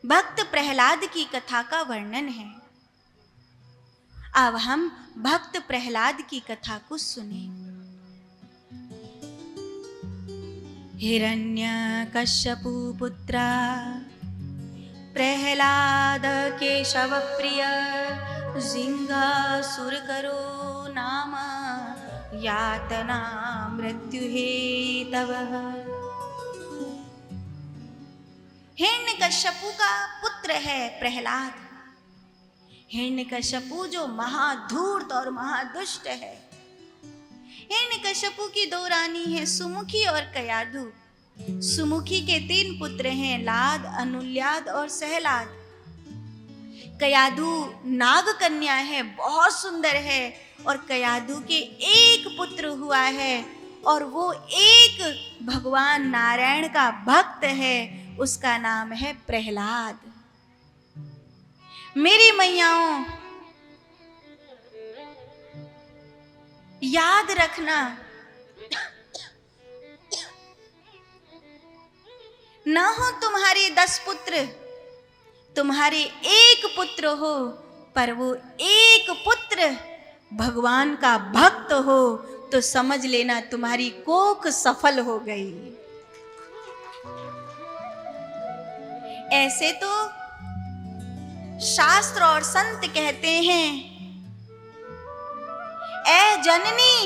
भक्त प्रहलाद की कथा का वर्णन है। अब हम भक्त प्रहलाद की कथा को सुने। हिरण्यकश्यपु पुत्रा प्रहलाद केशव प्रिय जिंगासुर करो नाम यातना मृत्यु हेतवः। हिरण्यकश्यपु का पुत्र है प्रहलाद। हिरण्यकश्यपु जो महाधूर्त और महादुष्ट है। हिरण्यकश्यपु की दो रानी है, सुमुखी और कयाधु। सुमुखी के 3 पुत्र हैं, लाद, अनुल्याद और सहलाद। कयाधु नाग कन्या है, बहुत सुंदर है, और कयाधु के 1 पुत्र हुआ है, और वो एक भगवान नारायण का भक्त है, उसका नाम है प्रहलाद। मेरी मैयाओं, याद रखना, ना हो तुम्हारे 10 पुत्र, तुम्हारे 1 पुत्र हो, पर वो 1 पुत्र भगवान का भक्त हो, तो समझ लेना तुम्हारी कोख सफल हो गई। ऐसे तो शास्त्र और संत कहते हैं, ऐ जननी,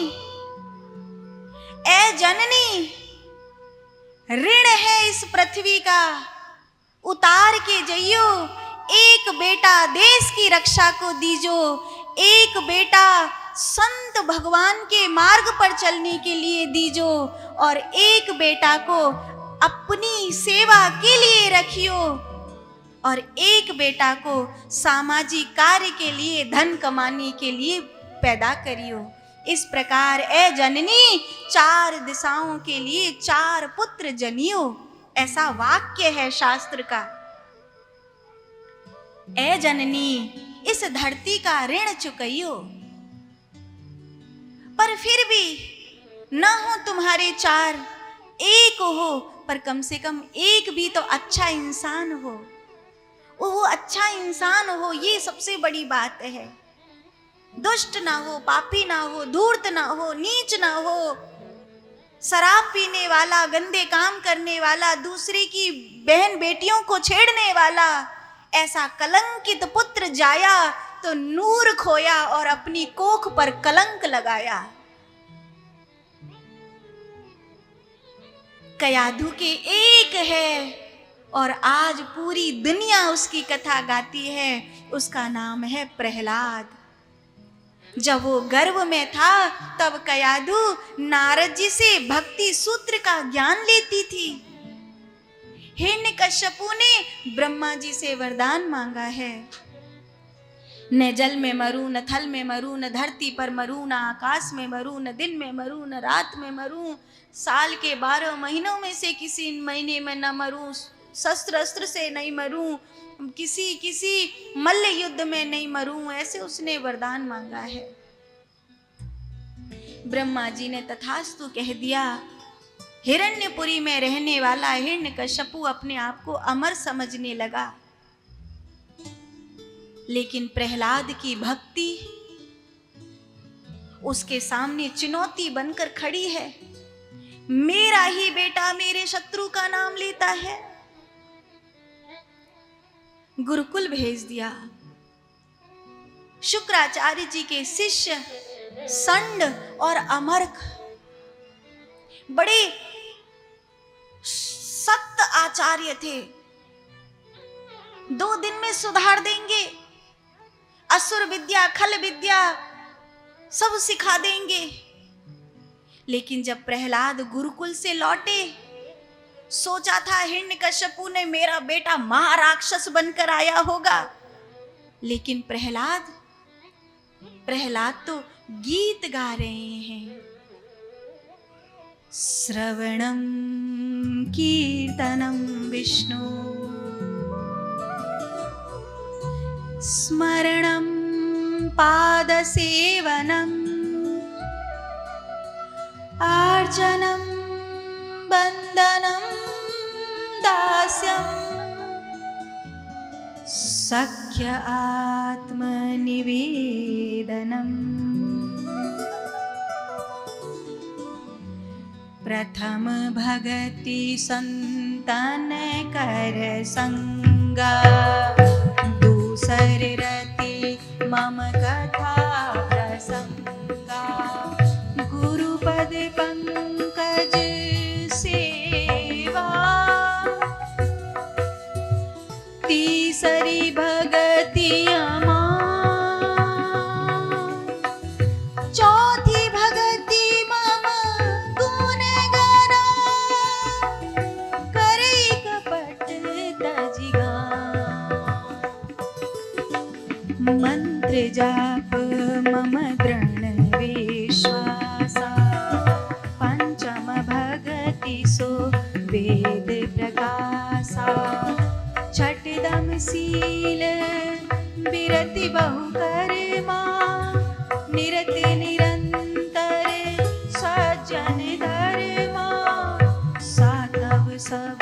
ऐ जननी, ऋण है इस पृथ्वी का, उतार के जइयो। एक बेटा देश की रक्षा को दीजो, एक बेटा संत भगवान के मार्ग पर चलने के लिए दीजो, और एक बेटा को अपनी सेवा के लिए रखियो, और एक बेटा को सामाजिक कार्य के लिए, धन कमाने के लिए पैदा करियो। इस प्रकार ए जननी, 4 दिशाओं के लिए 4 पुत्र जनियो, ऐसा वाक्य है शास्त्र का। ए जननी, इस धरती का ऋण चुकइयो। पर फिर भी न हो तुम्हारे 4, 1 हो, पर कम से कम 1 भी तो अच्छा इंसान हो। वो अच्छा इंसान हो, ये सबसे बड़ी बात है। दुष्ट ना हो, पापी ना हो, धूर्त ना हो, नीच ना हो, शराब पीने वाला, गंदे काम करने वाला, दूसरे की बहन बेटियों को छेड़ने वाला, ऐसा कलंकित पुत्र जाया तो नूर खोया और अपनी कोख पर कलंक लगाया। कयाधु के 1 है, और आज पूरी दुनिया उसकी कथा गाती है। उसका नाम है प्रहलाद। जब वो गर्भ में था, तब कयाधु नारद जी से भक्ति सूत्र का ज्ञान लेती थी। हिरण्यकश्यपु ने ब्रह्मा जी से वरदान मांगा है, न जल में मरूं, न थल में मरूं, न धरती पर मरूं, न आकाश में मरूं, न दिन में मरूं, न रात में मरूं, साल के 12 महीनों में से किसी महीने में न मरूं, शस्त्र अस्त्र से नहीं मरूं, किसी मल्ल युद्ध में नहीं मरूं, ऐसे उसने वरदान मांगा है। ब्रह्मा जी ने तथास्तु कह दिया। हिरण्यपुरी में रहने वाला हिरण्यकश्यपु अपने आप को अमर समझने लगा, लेकिन प्रहलाद की भक्ति उसके सामने चुनौती बनकर खड़ी है। मेरा ही बेटा मेरे शत्रु का नाम लेता है। गुरुकुल भेज दिया। शुक्राचार्य जी के शिष्य संड और अमर्क बड़े सख्त आचार्य थे। 2 दिन में सुधार देंगे, असुर विद्या, खल विद्या सब सिखा देंगे। लेकिन जब प्रहलाद गुरुकुल से लौटे, सोचा था हिरण्यकश्यपु ने मेरा बेटा महाराक्षस बनकर आया होगा, लेकिन प्रहलाद तो गीत गा रहे हैं। श्रवणं कीर्तनं विष्णु, स्मरणं पादसेवनम्, अर्चनं वन्दनं दास्यम्, सख्य आत्मनिवेदनम् प्रथम भगति संतन कर संगा दूसर रति मम कथा प्रसंगा गुरुपद पंकज सेवा तीसरी भगति चौथी भगति मम गुण गना करे कपट तजिगा मंत्र जाप मम दृढ़ विश्वासा पंचम भगति सो वेद प्रकाशा छठदम शील विरति बहु कर्मा निरति निरंतर सज्जन धर्मा सातव सब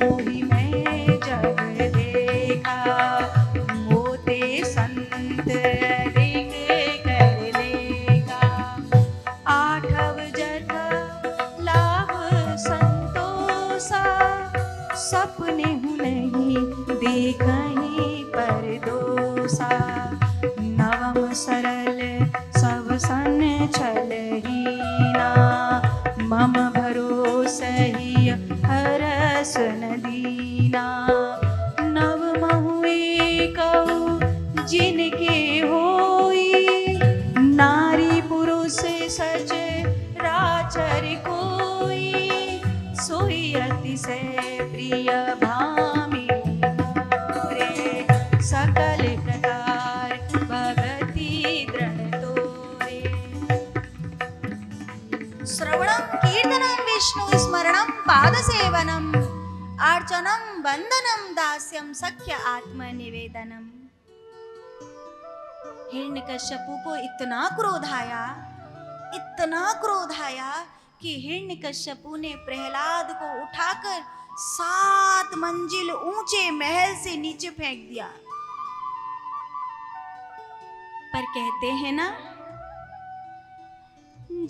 मोहि मैं जग देखा मोते संत अधिक कर लेगा आठव जथ लाभ संतोषा सपने हूँ नहीं देखहीं पर दोषा नवम सरल सब सन छलहीना मम भरोसहि हरस नदीना नवमहु एकहु जिनके होई नारी पुरुष सच राचर कोई सोई अतिशय प्रिय भामी मोरे सकल प्रकार भगति दृढ़ तोरे श्रवणं कीर्तनं विष्णु स्मरणं पाद सेवनम अर्चनम वंदनम दास्यम सख्य आत्मनिवेदनम। हिरण्यकश्यपु को इतना क्रोध आया कि हिरण्यकश्यपु ने प्रहलाद को उठाकर 7 मंजिल ऊंचे महल से नीचे फेंक दिया। पर कहते हैं ना,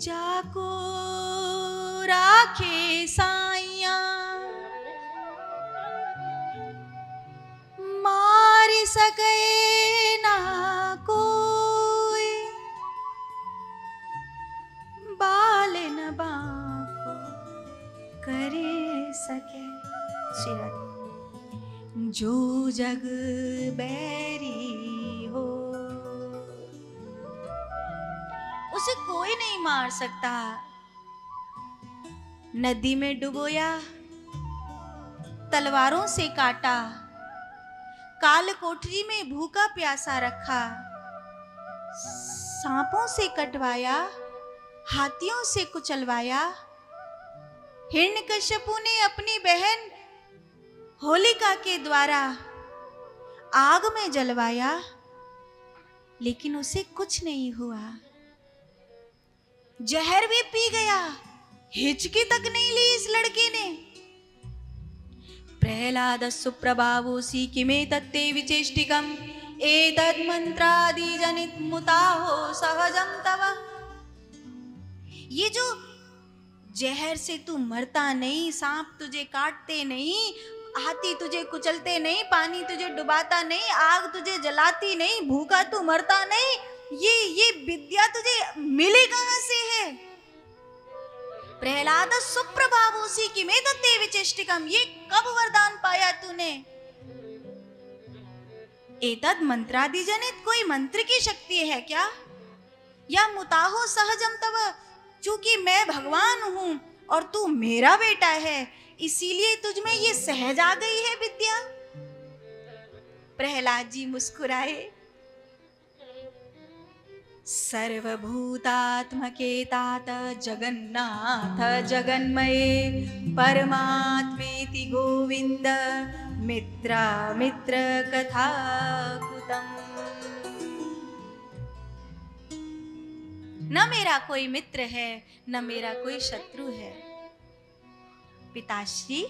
जाको राखे साइया मार सके ना कोई बाल न बाको करे सके शिरत जो जग बैरी हो उसे कोई नहीं मार सकता। नदी में डुबोया, तलवारों से काटा, काल कोठरी में भूखा प्यासा रखा, सांपों से कटवाया, हाथियों से कुचलवाया। हिरण्यकश्यपु ने अपनी बहन होलिका के द्वारा आग में जलवाया, लेकिन उसे कुछ नहीं हुआ। जहर भी पी गया, हिचकी तक नहीं ली इस लड़के ने। प्रहलाद सुप्रभावोसी किमे तत्ते विचेष्टिकम् एतद् मंत्रादि जनित मुताहो सहजम तव। ये जो जहर से तू मरता नहीं, सांप तुझे काटते नहीं, हाथी तुझे कुचलते नहीं, पानी तुझे डुबाता नहीं, आग तुझे जलाती नहीं, भूखा तू मरता नहीं, ये विद्या तुझे मिली कहां से है? प्रहलाद सुप्रभावोसी किमे तत्ते विचेष्टिकम्, ये कब वरदान पाया तूने? एतद् मंत्रादि जनित, कोई मंत्र की शक्ति है क्या? या मुताहो सहजम तव, चूंकि मैं भगवान हूं और तू मेरा बेटा है, इसीलिए तुझ में ये सहज आ गई है विद्या? प्रहलाद जी मुस्कुराए। सर्वभूतात्मके तात जगन्नाथ जगन्मये परमात्मेति गोविंद मित्र कथा कुतम। न मेरा कोई मित्र है, न मेरा कोई शत्रु है। पिताश्री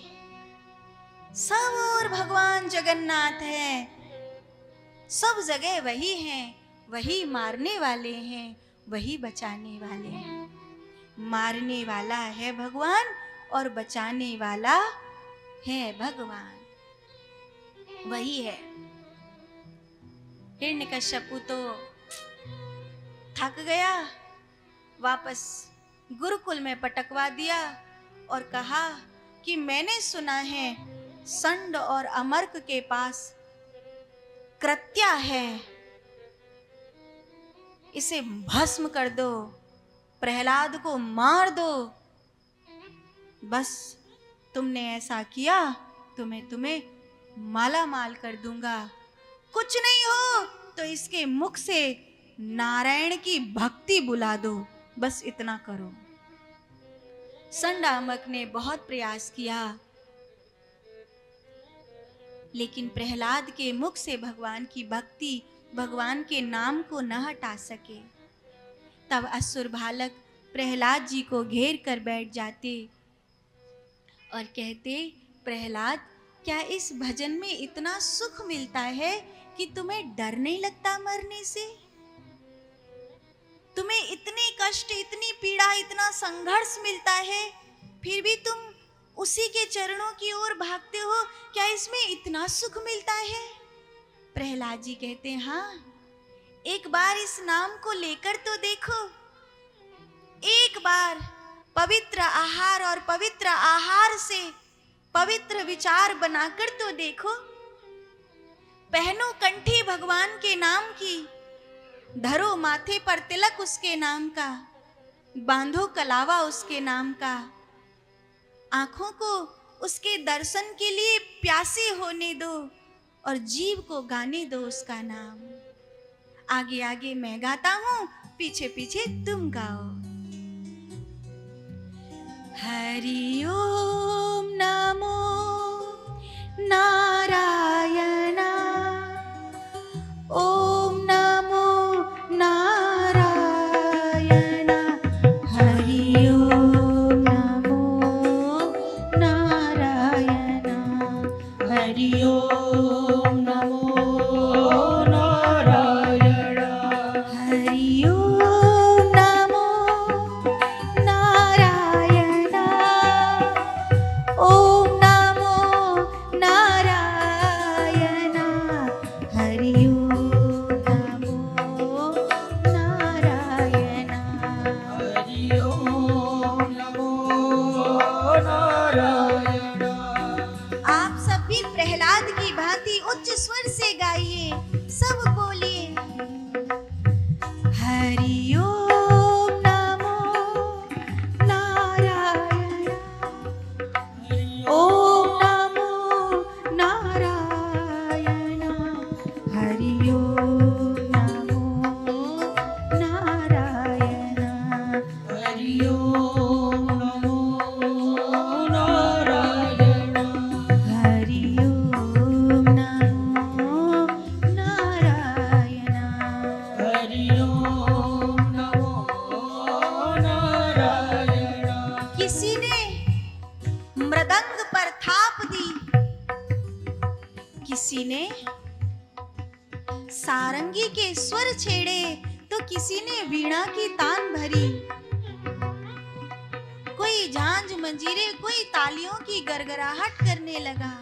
सब और भगवान जगन्नाथ है, सब जगह वही हैं, वही मारने वाले हैं, वही बचाने वाले हैं। मारने वाला है भगवान और बचाने वाला है भगवान, वही है। हिरण्यकश्यपु तो थक गया, वापस गुरुकुल में पटकवा दिया और कहा कि मैंने सुना है संड और अमर्क के पास कृत्या है, इसे भस्म कर दो, प्रहलाद को मार दो। बस तुमने ऐसा किया तो मैं तुम्हें माला माल कर दूंगा। कुछ नहीं हो तो इसके मुख से नारायण की भक्ति बुला दो, बस इतना करो। संडामक ने बहुत प्रयास किया, लेकिन प्रहलाद के मुख से भगवान की भक्ति, भगवान के नाम को न हटा सके। तब असुर बालक प्रहलाद जी को घेर कर बैठ जाते और कहते, प्रहलाद, क्या इस भजन में इतना सुख मिलता है कि तुम्हें डर नहीं लगता मरने से? तुम्हें इतने कष्ट, इतनी पीड़ा, इतना संघर्ष मिलता है, फिर भी तुम उसी के चरणों की ओर भागते हो, क्या इसमें इतना सुख मिलता है? प्रहलाद जी कहते हैं, हाँ, एक बार इस नाम को लेकर तो देखो, एक बार पवित्र आहार और पवित्र आहार से पवित्र विचार बनाकर तो देखो। पहनो कंठी भगवान के नाम की, धरो माथे पर तिलक उसके नाम का, बांधो कलावा उसके नाम का, आंखों को उसके दर्शन के लिए प्यासी होने दो और जीव को गाने दो उसका नाम। आगे आगे मैं गाता हूं, पीछे पीछे तुम गाओ। हरि ओम नमो नारायण, ओम नमो नारायण, हरि ओम नमो नारायण, हरि ओम नमो नारायण, हरि ओम नमो नारायण, ओम नमो नारायण, हरि ओम नमो नारायण, हरि ओम नमो नारायण। आप सब भी प्रहलाद की भांति उच्च स्वर से गाइए, सब बोलिए, हरि ओम नमो नारायण, ओम नमो नारायण, हरि ओम नमो नारायण, हरि ओम नमो नारायण, हरि ओम नमो नारायण, हरि ओम नमो नारायण। किसी ने मृदंग पर थाप दी, किसी ने सारंगी के स्वर छेड़े, तो किसी ने वीणा की तान भरी, कोई झांझ मंजीरे, कोई तालियों की गरगराहट करने लगा।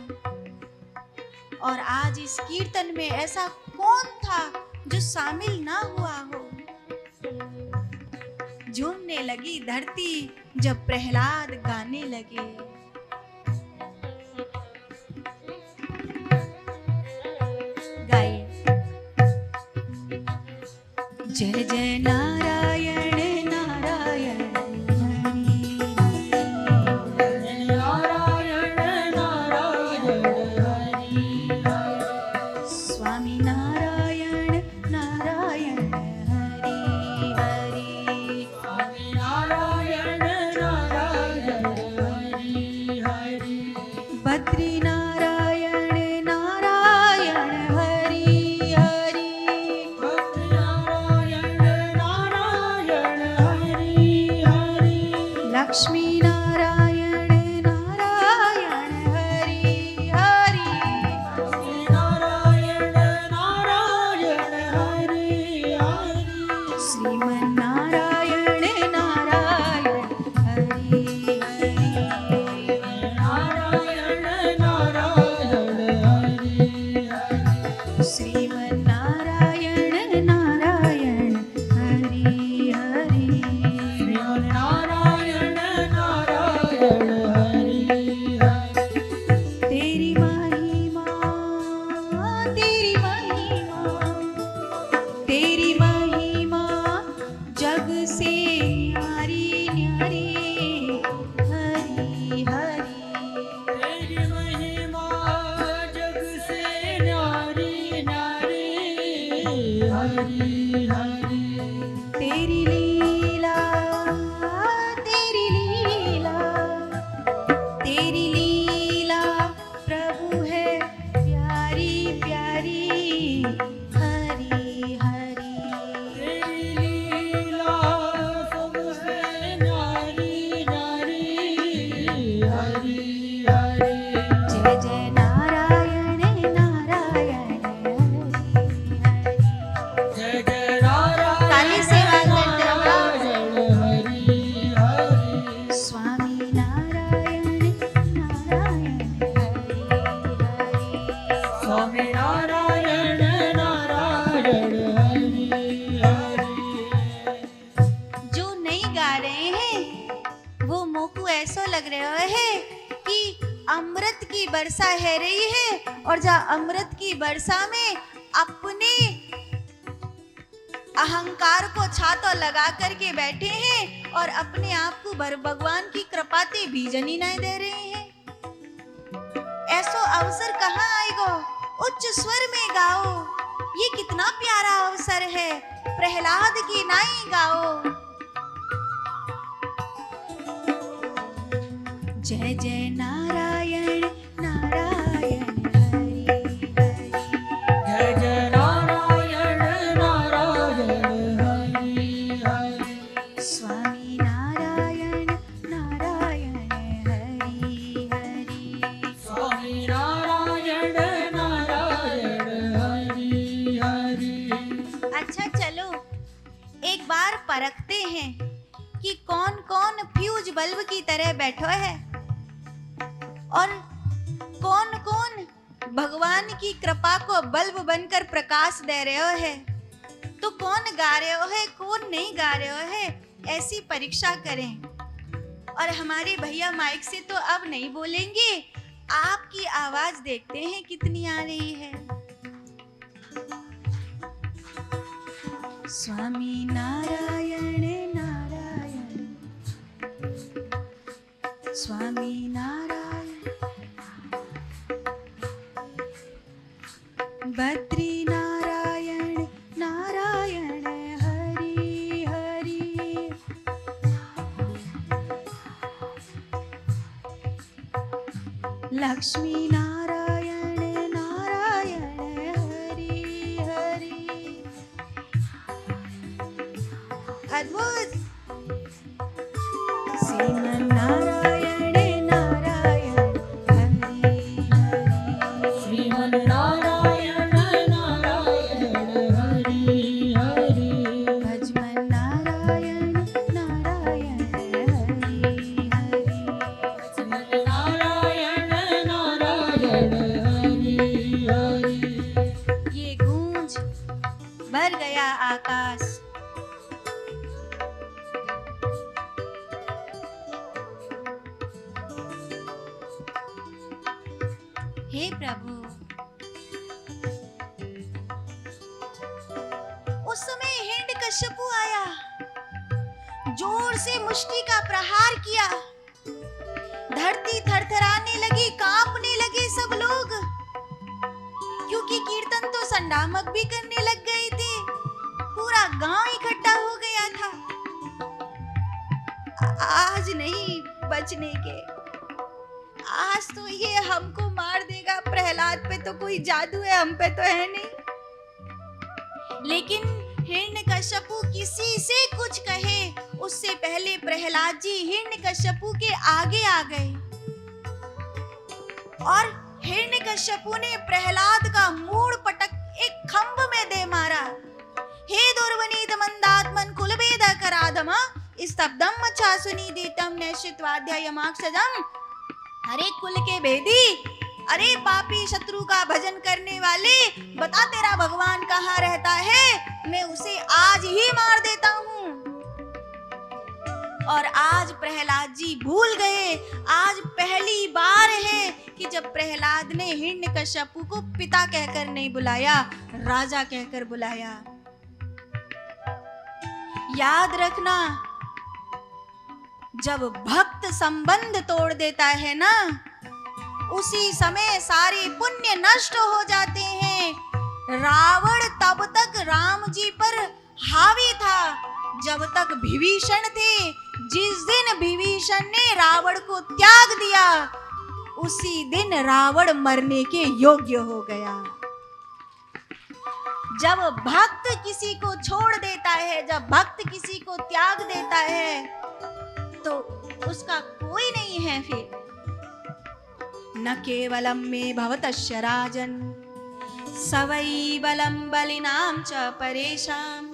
और आज इस कीर्तन में ऐसा कौन था जो शामिल ना हुआ हो? झूमने लगी धरती जब प्रहलाद गाने लगे। गाइए, जय जय नारायण नारायण हरि, नारायण नारायण हरि, स्वामी नारायण नारायण हरि हरि, स्वामी नारायण नारायण हरि हरि, बद्री नारायण नारायण हरि हरि, बद्री नारायण नारायण हरि हरि। तेरी लीला, तेरी लीला, तेरी लीला प्रभु है प्यारी प्यारी। हरि हरि तेरी लीला सब है न्यारी न्यारी। हरि हरि। जय जय नारायण नारायण हरि हरि। जय जय नारायण ताली से आवाज करते रहो। नारायण हरि हरि। स्वामी नारायण नारायण हरि हरि। स्वामी नारायण नारायण हरि हरि। जो नहीं गा रहे हैं वो मुंह को ऐसा लग रहा है कि अमृत की वर्षा है रही है, और जहाँ अमृत की वर्षा में अपने अहंकार को छाता लगा करके बैठे हैं और अपने आप को भगवान की कृपाते बीजनी नहीं दे रहे हैं। ऐसा अवसर कहाँ आएगा? उच्च स्वर में गाओ, ये कितना प्यारा अवसर है। प्रहलाद की नाई गाओ। जय जय नारायण नारायण हरि हरि। जय जय नारायण नारायण हरि हरि। स्वामी नारायण नारायण हरि हरि। स्वामी नारायण नारायण हरि हरि। अच्छा चलो एक बार परखते हैं कि कौन कौन फ्यूज बल्ब की तरह बैठो है और कौन कौन भगवान की कृपा को बल्ब बनकर प्रकाश दे रहे हो है। तो कौन गा रहे हो है, कौन नहीं गा रहे हो है, ऐसी परीक्षा करें। और हमारे भैया माइक से तो अब नहीं बोलेंगे, आपकी आवाज देखते हैं कितनी आ रही है। स्वामी नारायण नारायण, स्वामी नारायण। बद्री नारायण नारायण हरि हरि। लक्ष्मी नारायण नारायण हरि हरि। अद्भुत। श्रीमन नारायण नारायण हरि हरि। श्रीमन नारायण नारायण हरि हरि। भजमन नारायण नारायण हरि हरि। श्रीमन नारायण नारायण हरि हरि। ये गूंज भर गया आकाश। हे प्रभु, उस समय हिरण्यकश्यपु आया, जोर से मुष्टि का प्रहार किया, धरती थरथराने लगी, कांपने लगे सब लोग, क्योंकि कीर्तन तो संडामक भी करने लग गए थे। पूरा गांव इकट्ठा हो गया था। आज नहीं बचने के, आज तो ये हमको मार देगा। प्रहलाद पे तो कोई जादू है, हम पे तो है नहीं। लेकिन हिरण्यकश्यपु किसी से कुछ कहे उससे पहले प्रहलाद जी हिरण्यकश्यपु के आगे आ गए और हिरण्यकश्यपु ने प्रहलाद का मूड़ पटक एक खंभ में दे मारा। हे दुर्वनीत मंदात्मन कुलभेद कराधम स्तब्धम मच्छा सुनिदितम नैश्चित्वाध्यायमाक्षजम। अरे कुल के भेदी, अरे पापी शत्रु का भजन करने वाले, बता तेरा भगवान कहाँ रहता है, मैं उसे आज ही मार देता हूँ। और आज प्रहलाद जी भूल गए। आज पहली बार है कि जब प्रहलाद ने हिरण्यकश्यपु को पिता कहकर नहीं बुलाया, राजा कहकर बुलाया। याद रखना, जब भक्त संबंध तोड़ देता है ना, उसी समय सारे पुण्य नष्ट हो जाते हैं। रावण तब तक राम जी पर हावी था जब तक विभीषण थे। जिस दिन विभीषण ने रावण को त्याग दिया, उसी दिन रावण मरने के योग्य हो गया। जब भक्त किसी को छोड़ देता है, जब भक्त किसी को त्याग देता है, तो उसका कोई नहीं है फिर। न केवलम में भवतस्य राजन सवै बलम बलिनाम च परेशाम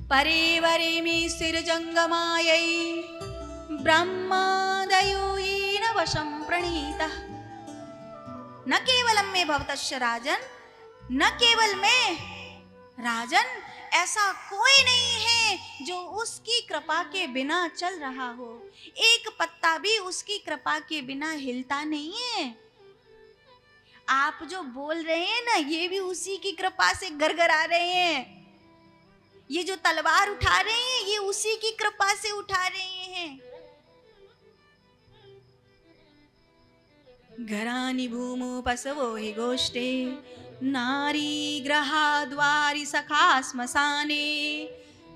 परेवरे में सिरजंगमायै ब्रह्मादयो येन वशं प्रणीतः। न केवलम में भवतस्य राजन, न केवल मैं राजन, ऐसा कोई नहीं है जो उसकी कृपा के बिना चल रहा हो। एक पत्ता भी उसकी कृपा के बिना हिलता नहीं है। आप जो बोल रहे हैं ना, ये भी उसी की कृपा से गरगरा रहे हैं। ये जो तलवार उठा रहे हैं, ये उसी की कृपा से उठा रहे हैं। घरानि भूमो पसवो हि गोष्ठे नारी ग्रहाद्वारि सखा श्मशाने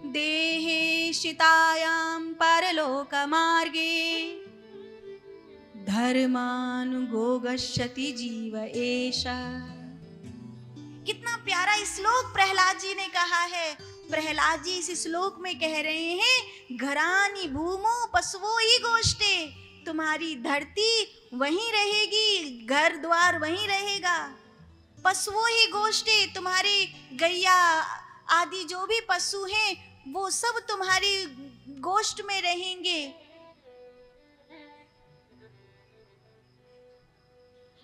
देहे शितायां परलोक मार्गे धर्मानुगो गच्छति जीव एषा। कितना प्यारा श्लोक प्रहलाद जी ने कहा है। प्रहलाद जी इस श्लोक में कह रहे हैं, घरानी भूमो पशवो ही गोष्ठे, तुम्हारी धरती वहीं रहेगी, घर द्वार वहीं रहेगा। पशुओं ही गोष्ठे, तुम्हारे गैया आदि जो भी पशु हैं वो सब तुम्हारी गोष्ठ में रहेंगे।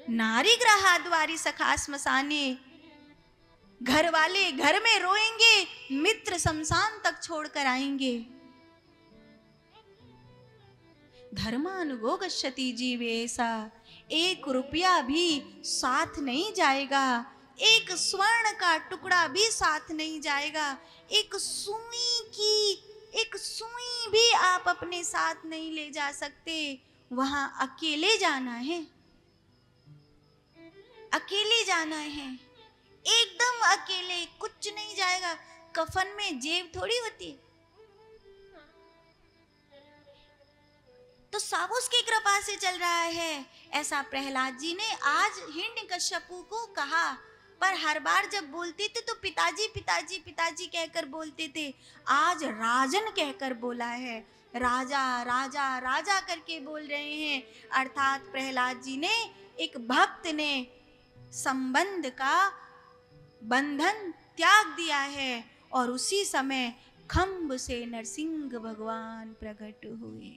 नारी ग्रहाद्वारी सखा श्मशाने, घर वाले घर में रोएंगे, मित्र शमशान तक छोड़कर आएंगे। धर्मानुगो गच्छति जीवेशा, 1 रुपया भी साथ नहीं जाएगा, 1 स्वर्ण का टुकड़ा भी साथ नहीं जाएगा, एक सुई भी आप अपने साथ नहीं ले जा सकते। वहां अकेले जाना है, अकेले जाना है, एकदम अकेले, कुछ नहीं जाएगा। कफन में जेब थोड़ी होती, तो सब उसकी कृपा से चल रहा है। ऐसा प्रहलाद जी ने आज हिरण्यकश्यपु को कहा, पर हर बार जब बोलते थे तो पिताजी पिताजी पिताजी कहकर बोलते थे। आज राजन कहकर बोला है, राजा राजा राजा करके बोल रहे हैं। अर्थात प्रहलाद जी ने, एक भक्त ने संबंध का बंधन त्याग दिया है, और उसी समय खम्भ से नरसिंह भगवान प्रकट हुए।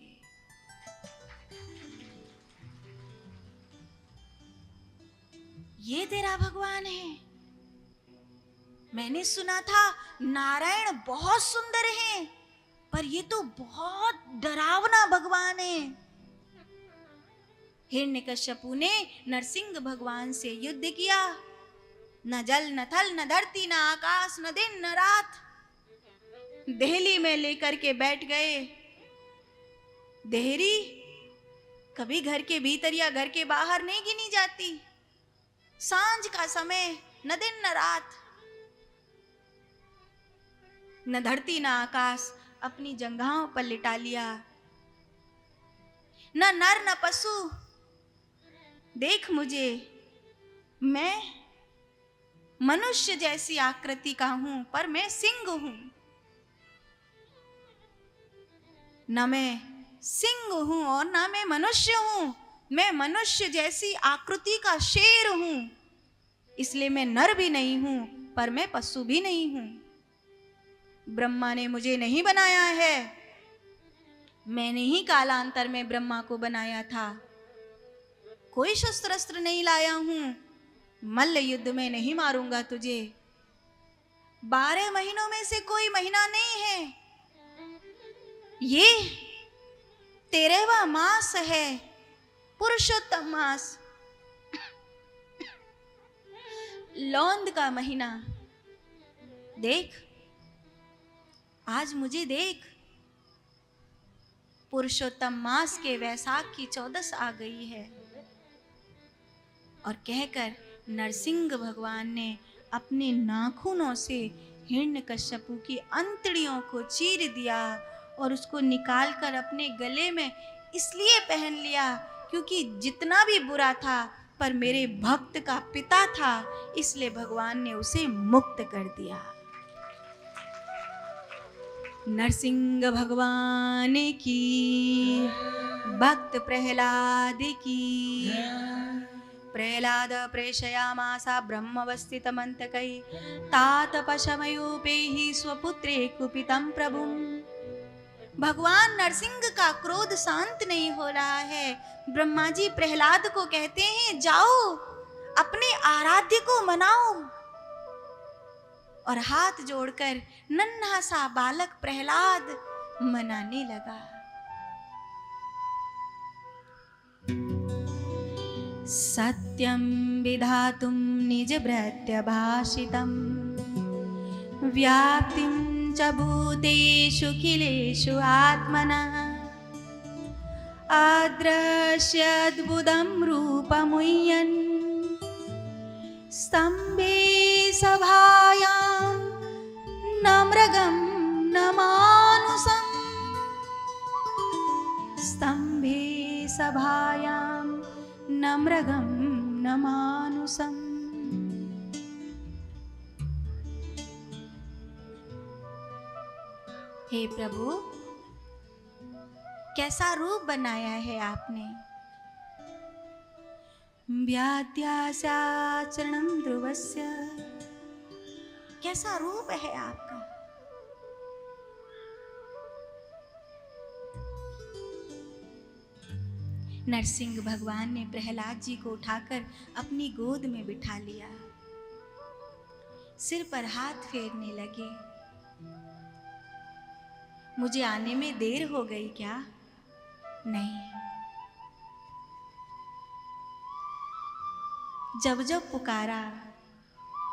ये तेरा भगवान है। मैंने सुना था नारायण बहुत सुंदर है, पर ये तो बहुत डरावना भगवान है। हिरण्यकश्यपु ने नरसिंह भगवान से युद्ध किया। न जल न थल न धरती न आकाश न दिन न रात, देहली में लेकर के बैठ गए। देहरी कभी घर के भीतर या घर के बाहर नहीं गिनी जाती। सांझ का समय, न दिन न रात, न धरती न आकाश, अपनी जंघाओं पर लिटा लिया। न नर न पशु। देख मुझे, मैं मनुष्य जैसी आकृति का हूं, पर मैं सिंह हूं। न मैं सिंह हूं और न मैं मनुष्य हूं। मैं मनुष्य जैसी आकृति का शेर हूं, इसलिए मैं नर भी नहीं हूं, पर मैं पशु भी नहीं हूं। ब्रह्मा ने मुझे नहीं बनाया है, मैंने ही कालांतर में ब्रह्मा को बनाया था। कोई शस्त्र अस्त्र नहीं लाया हूं, मल्ल युद्ध में नहीं मारूंगा तुझे। 12 महीनों में से कोई महीना नहीं है, ये 13वां मास है, पुरुषोत्तम मास, लौंद का महीना। देख, आज मुझे देख, पुरुषोत्तम मास के वैशाख की 14 आ गई है। और कहकर नरसिंह भगवान ने अपने नाखूनों से हिरण्यकश्यपु की अंतड़ियों को चीर दिया और उसको निकाल कर अपने गले में इसलिए पहन लिया क्योंकि जितना भी बुरा था पर मेरे भक्त का पिता था, इसलिए भगवान ने उसे मुक्त कर दिया। नरसिंह भगवान की, भक्त प्रहलाद की। प्रहलाद प्रेषयामासा ब्रह्मवस्थितमन्तकै तात पशमयूपैः स्वपुत्रे कुपितं प्रभुम्। भगवान नरसिंह का क्रोध शांत नहीं हो रहा है। ब्रह्मा जी प्रहलाद को कहते हैं, जाओ अपने आराध्य को मनाओ। और हाथ जोड़कर नन्हा सा बालक प्रहलाद मनाने लगा। सत्यं विधातुं निजभृत्य भाषितं व्याप्तिं च भूतेषु खिलेषु आत्मनः आदृश्यद्भुतं रूपमुह्यन् स्तम्भे सभायां न मृगं न मानुषम्। स्तम्भे सभायां न मृगं न मानुषम्। हे प्रभु, कैसा रूप बनाया है आपने। व्याध्यासाचरणं ध्रुवस्य, कैसा रूप है आपका। नरसिंह भगवान ने प्रहलाद जी को उठाकर अपनी गोद में बिठा लिया, सिर पर हाथ फेरने लगे। मुझे आने में देर हो गई क्या? नहीं, जब जब पुकारा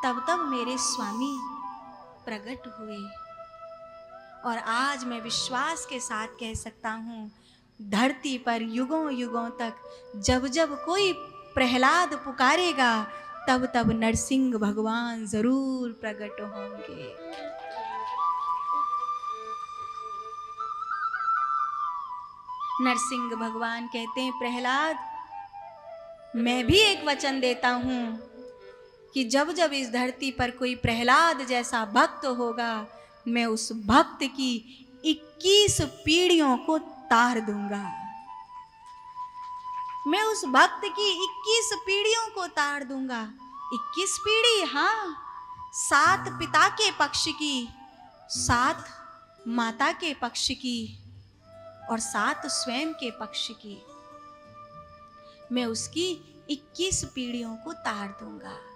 तब तब मेरे स्वामी प्रकट हुए। और आज मैं विश्वास के साथ कह सकता हूँ, धरती पर युगों युगों तक जब जब कोई प्रहलाद पुकारेगा तब तब नरसिंह भगवान जरूर प्रकट होंगे। नरसिंह भगवान कहते हैं, प्रहलाद, मैं भी एक वचन देता हूं कि जब जब इस धरती पर कोई प्रहलाद जैसा भक्त होगा, मैं उस भक्त की 21 पीढ़ियों को तार दूंगा। मैं उस भक्त की 21 पीढ़ियों को तार दूंगा। 21 पीढ़ी, हाँ, 7 पिता के पक्ष की, 7 माता के पक्ष की और 7 स्वयं के पक्ष की। मैं उसकी 21 पीढ़ियों को तार दूंगा।